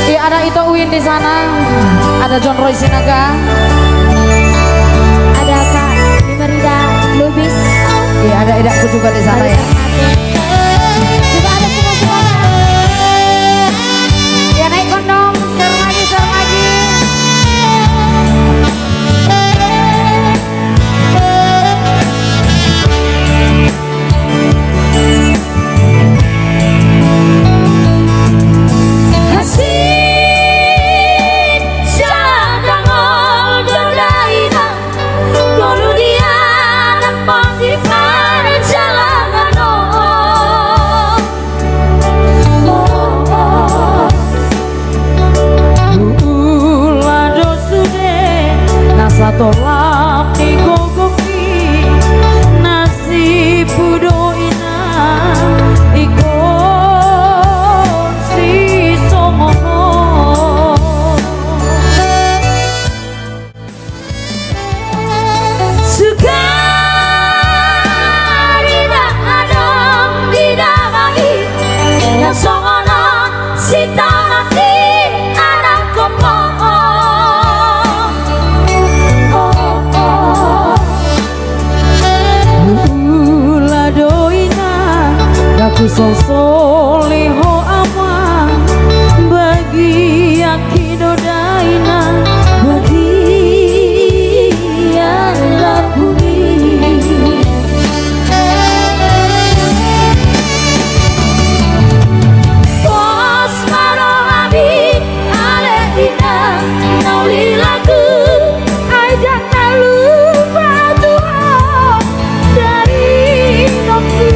Iya, ada Ito Uin di sana, ada John Roy Sinaga, ada Kak Limerida Lubis. iya ada Idaku juga di sana ya. Juga ada semua. Ya naik kondom, share lagi, share lagi. Tolak di gogoki nasi pudo ina ikon si somono sukari dak adong di damangi yang songono si tanati anak kopo. Aku sosoleho ama bagi yakido daina bagi yang lakuni pos maro abi ale ina nauli lagu ajak lupa Tuhan dari aku.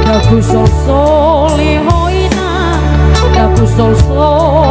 Aku sol sol hoina, aku sol sol